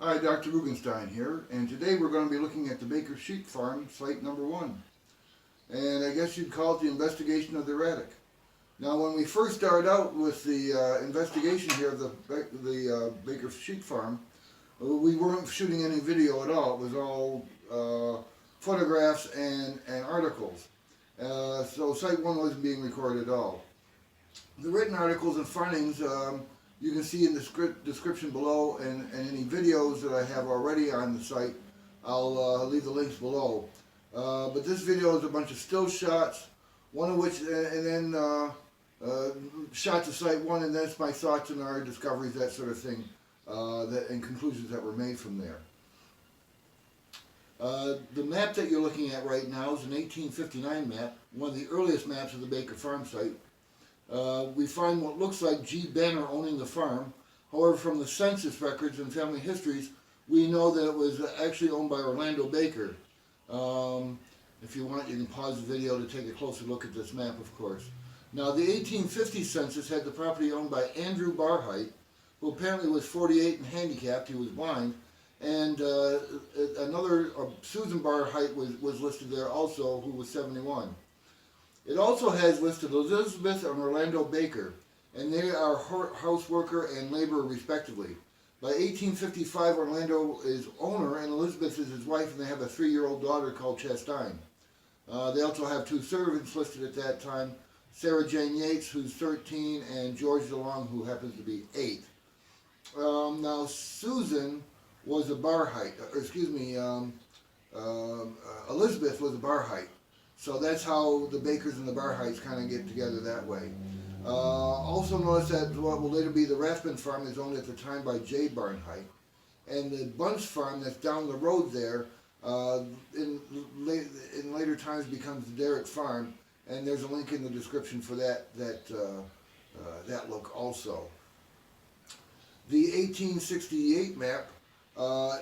Hi, Dr. Rubenstein here, and today we're going to be looking at the Baker Sheep Farm, site number 1. And I guess you'd call it the investigation of the Erratic. Now, when we first started out with the investigation here of the Baker Sheep Farm, we weren't shooting any video at all. It was all photographs and articles. So site 1 wasn't being recorded at all. The written articles and findings you can see in the description below, and any videos that I have already on the site, I'll leave the links below. But this video is a bunch of still shots, one of which, and then shots of site 1, and that's my thoughts and our discoveries, that sort of thing, and conclusions that were made from there. The map that you're looking at right now is an 1859 map, one of the earliest maps of the Baker Farm site. We find what looks like G. Banner owning the farm. However, from the census records and family histories, we know that it was actually owned by Orlando Baker. If you want, you can pause the video to take a closer look at this map, of course. Now, the 1850 census had the property owned by Andrew Barhite, who apparently was 48 and handicapped. He was blind. And Susan Barhite was listed there also, who was 71. It also has listed Elizabeth and Orlando Baker, and they are houseworker and laborer respectively. By 1855, Orlando is owner and Elizabeth is his wife, and they have a 3-year-old daughter called Chastine. They also have 2 servants listed at that time, Sarah Jane Yates, who's 13, and George DeLong, who happens to be 8. Now, Susan was a Barhite, Elizabeth was a Barhite. So that's how the Bakers and the Barhites kind of get together that way. Also notice that what will later be the Rathbun farm is owned at the time by J. Barhite. And the Bunce farm that's down the road there in later times becomes the Derrick farm. And there's a link in the description for that look also. The 1868 map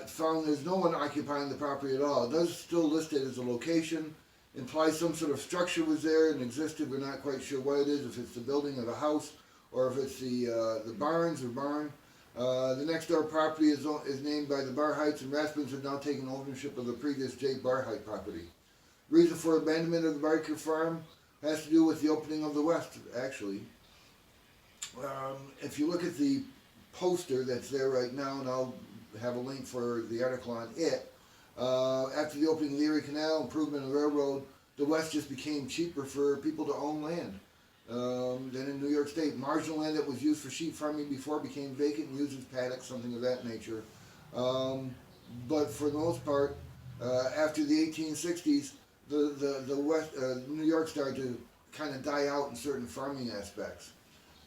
found there's no one occupying the property at all. It does still list it as a location. Implies some sort of structure was there and existed. We're not quite sure what it is, if it's the building of a house or if it's the barns or barn. The next door property is named by the Barhites, and Rathbuns have now taken ownership of the previous J. Barhite property. Reason for abandonment of the Baker farm has to do with the opening of the West, actually. If you look at the poster that's there right now, and I'll have a link for the article on it, after the opening of the Erie Canal, improvement of the railroad, the West just became cheaper for people to own land than in New York State. Marginal land that was used for sheep farming before became vacant and used as paddocks, something of that nature. But for the most part, after the 1860s, the West, New York started to kind of die out in certain farming aspects.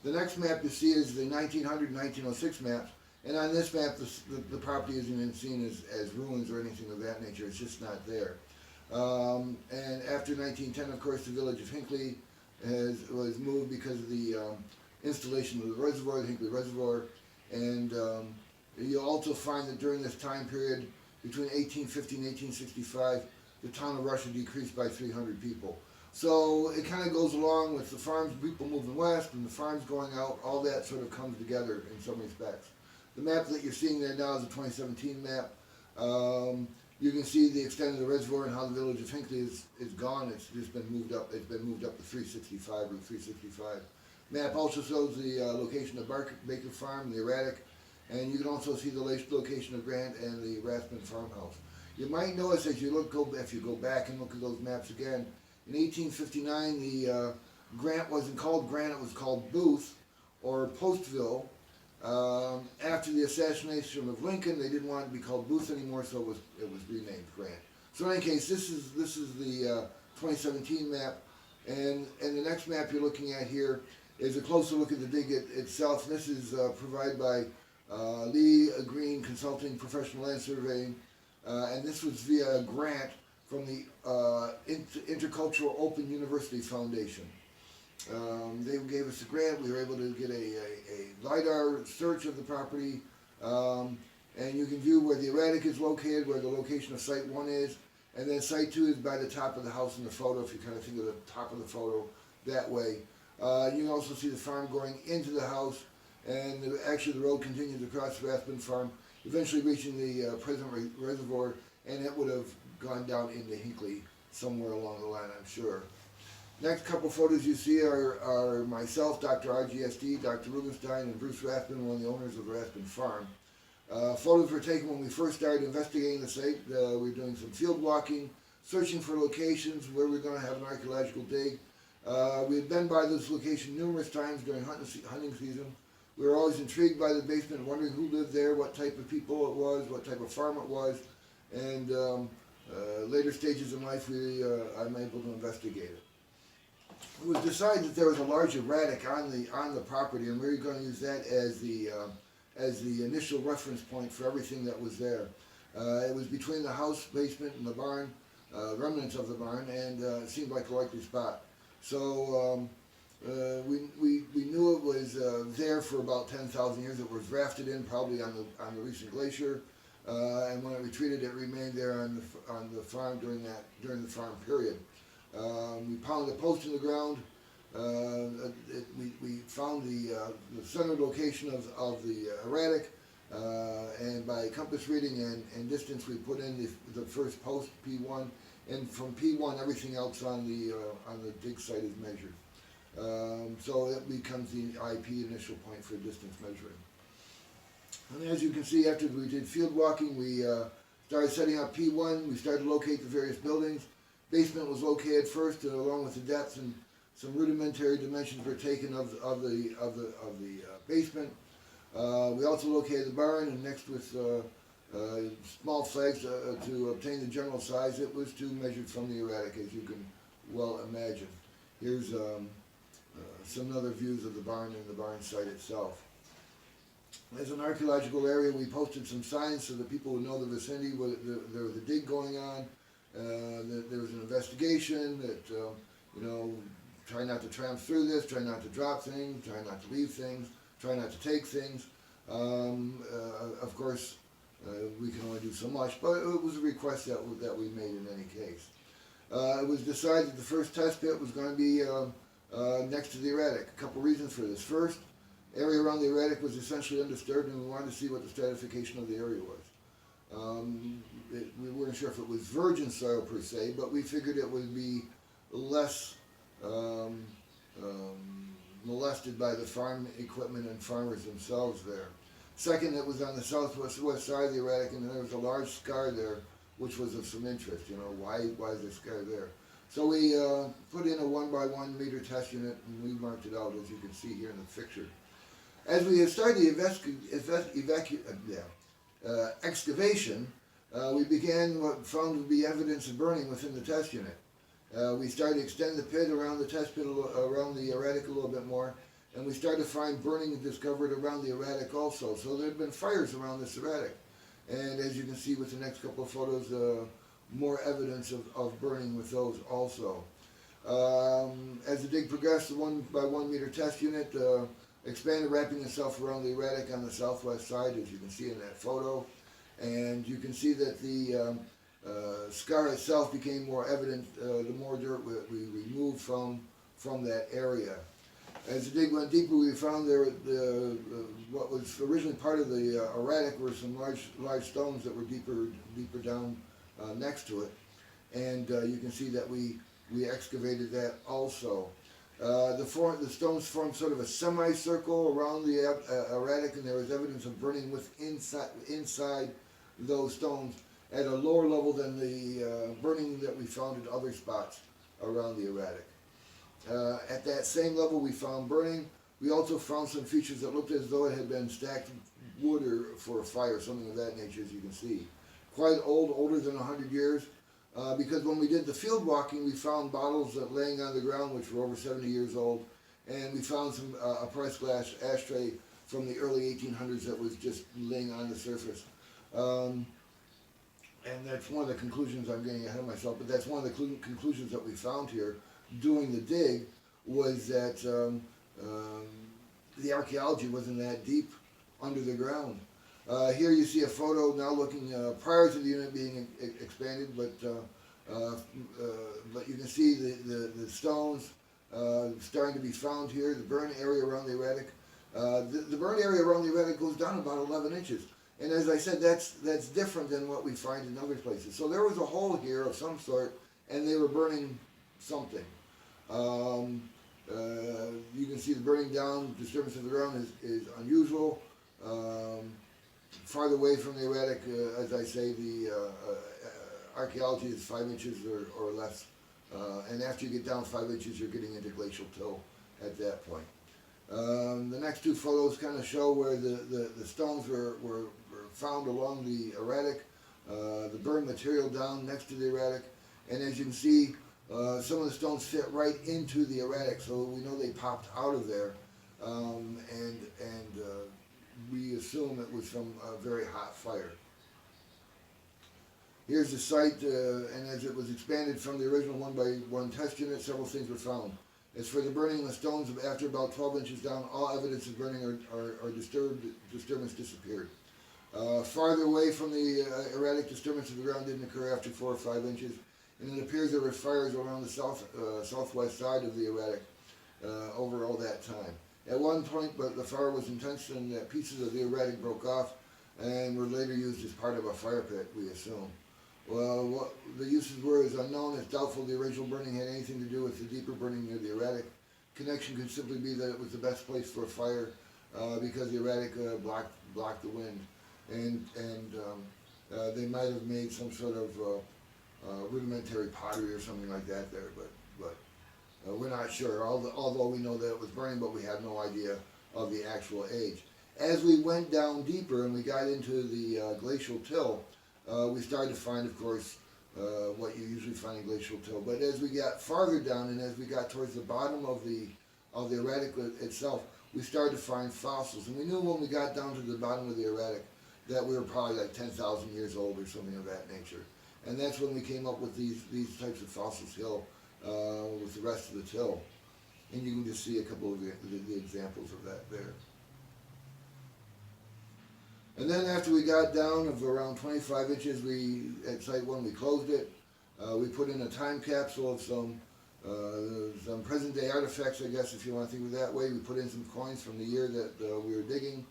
The next map you see is the 1900 and 1906 maps. And on this map, the property isn't even seen as ruins or anything of that nature. It's just not there. And after 1910, of course, the village of Hinckley was moved because of the installation of the reservoir, the Hinckley Reservoir. And you'll also find that during this time period, between 1850 and 1865, the town of Russia decreased by 300 people. So it kind of goes along with the farms, people moving west, and the farms going out. All that sort of comes together in some respects. The map that you're seeing there now is a 2017 map. You can see the extent of the reservoir and how the village of Hinckley is gone. It's just been moved up. It's been moved up to 365, Route 365. Map also shows the location of Baker Farm, the Erratic, and you can also see the location of Grant and the Rathbun farmhouse. You might notice as you if you go back and look at those maps again, in 1859 the Grant wasn't called Grant, it was called Booth or Postville. After the assassination of Lincoln, they didn't want it to be called Booth anymore, so it was renamed Grant. So in any case, this is the 2017 map, and the next map you're looking at here is a closer look at the dig itself. This is provided by Lee Green Consulting Professional Land Surveying, and this was via a grant from the Intercultural Open University Foundation. They gave us a grant. We were able to get a LiDAR search of the property, and you can view where the Erratic is located, where the location of Site 1 is, and then Site 2 is by the top of the house in the photo, if you kind of think of the top of the photo that way. You can also see the farm going into the house, and actually the road continues across the Rathbun farm eventually reaching the present reservoir, and it would have gone down into Hinckley somewhere along the line, I'm sure. Next couple photos you see are myself, Dr. RGSD, Dr. Rubenstein, and Bruce Rathbun, one of the owners of the Rathbun Farm. Photos were taken when we first started investigating the site. We were doing some field walking, searching for locations where we were going to have an archaeological dig. We had been by this location numerous times during hunting season. We were always intrigued by the basement, wondering who lived there, what type of people it was, what type of farm it was, and later stages in life I'm able to investigate it. It was decided that there was a large erratic on the property, and we were going to use that as the initial reference point for everything that was there. It was between the house basement and the barn, remnants of the barn, and it seemed like a likely spot. So we knew it was there for about 10,000 years. It was rafted in probably on the recent glacier, and when it retreated, it remained there on the farm during the farm period. We pounded a post in the ground. We found the center location of the erratic, and by compass reading and distance, we put in the first post, P1, and from P1, everything else on the dig site is measured. So it becomes the IP initial point for distance measuring. And as you can see, after we did field walking, we started setting up P1. We started to locate the various buildings. Basement was located first, along with the depth, and some rudimentary dimensions were taken of the basement. We also located the barn, and next with small flags to obtain the general size. It was measured from the erratic, as you can well imagine. Here's some other views of the barn and the barn site itself. As an archaeological area, we posted some signs so that people would know the vicinity, where there was a dig going on, that there was an investigation, that, try not to tramp through this, try not to drop things, try not to leave things, try not to take things. Of course, we can only do so much, but it was a request that we made in any case. It was decided that the first test pit was going to be next to the erratic. A couple reasons for this. First, area around the erratic was essentially undisturbed, and we wanted to see what the stratification of the area was. We weren't sure if it was virgin soil per se, but we figured it would be less molested by the farm equipment and farmers themselves there. Second, it was on the southwest side of the erratic, and there was a large scar there, which was of some interest. Why is there a scar there? So we put in a 1 by 1 meter test unit, and we marked it out, as you can see here in the picture. As we started the excavation, we began what found to be evidence of burning within the test unit. We started to extend the pit around the test pit, around the erratic a little bit more, and we started to find burning discovered around the erratic also. So there had been fires around this erratic. And as you can see with the next couple of photos, more evidence of burning with those also. As the dig progressed, the 1 by 1 meter test unit expanded, wrapping itself around the erratic on the southwest side, as you can see in that photo. And you can see that the scar itself became more evident the more dirt we removed from that area. As the dig went deeper, we found what was originally part of the erratic were some large stones that were deeper down next to it, and you can see that we excavated that also. The stones formed sort of a semicircle around the erratic, and there was evidence of burning inside those stones at a lower level than the burning that we found in other spots around the erratic. At that same level, we found burning. We also found some features that looked as though it had been stacked wood or for a fire, something of that nature, as you can see. Quite old, older than 100 years, because when we did the field walking, we found bottles laying on the ground which were over 70 years old, and we found a pressed glass ashtray from the early 1800s that was just laying on the surface. And that's one of the conclusions, I'm getting ahead of myself, but that's one of the conclusions that we found here doing the dig, was that the archaeology wasn't that deep under the ground. Here you see a photo now looking prior to the unit being expanded, but you can see the stones starting to be found here, the burn area around the erratic. The burn area around the erratic goes down about 11 inches. And as I said, that's different than what we find in other places. So there was a hole here of some sort, and they were burning something. You can see the burning down, disturbance of the ground is unusual. Farther away from the erratic, as I say, the archaeology is 5 inches or less. And after you get down 5 inches, you're getting into glacial till at that point. The next two photos kind of show where the stones were found along the erratic, the burned material down next to the erratic. And as you can see, some of the stones fit right into the erratic, so we know they popped out of there. We assume it was from a very hot fire. Here's the site, and as it was expanded from the original 1x1 test unit, several things were found. As for the burning of the stones, after about 12 inches down, all evidence of burning or disturbance disappeared. Farther away from the erratic, disturbance of the ground didn't occur after 4 or 5 inches, and it appears there were fires around the southwest side of the erratic over all that time. At one point, but the fire was intense and that pieces of the erratic broke off and were later used as part of a fire pit, we assume. Well, what the uses were is unknown. It's doubtful the original burning had anything to do with the deeper burning near the erratic. Connection could simply be that it was the best place for a fire because the erratic blocked the wind. And they might have made some sort of rudimentary pottery or something like that there, but we're not sure, although we know that it was burning, but we have no idea of the actual age. As we went down deeper and we got into the glacial till, we started to find, of course, what you usually find in glacial till. But as we got farther down and as we got towards the bottom of the erratic itself, we started to find fossils. And we knew when we got down to the bottom of the erratic that we were probably like 10,000 years old or something of that nature. And that's when we came up with these types of fossils hill with the rest of the till. And you can just see a couple of the examples of that there. And then after we got down of around 25 inches, at Site 1, we closed it. We put in a time capsule of some present-day artifacts, I guess, if you want to think of it that way. We put in some coins from the year that we were digging,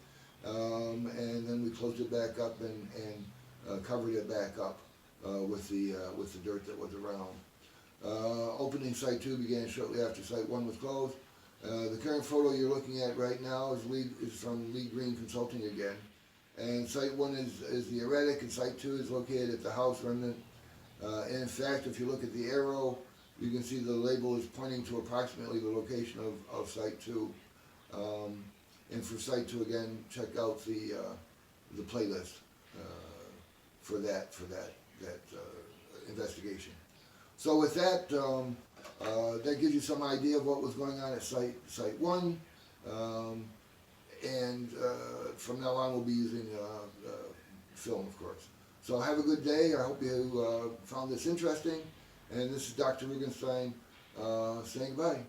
and then we closed it back up and covered it back up with the dirt that was around. Opening Site 2 began shortly after Site 1 was closed. The current photo you're looking at right now is from Lee Green Consulting again. And Site 1 is the erratic, and Site 2 is located at the house remnant. And in fact, if you look at the arrow, you can see the label is pointing to approximately the location of Site 2. And for Site 2, again, check out the playlist for that investigation. So with that, that gives you some idea of what was going on at Site 1. And from now on, we'll be using film, of course. So have a good day. I hope you found this interesting. And this is Dr. Rugenstein saying goodbye.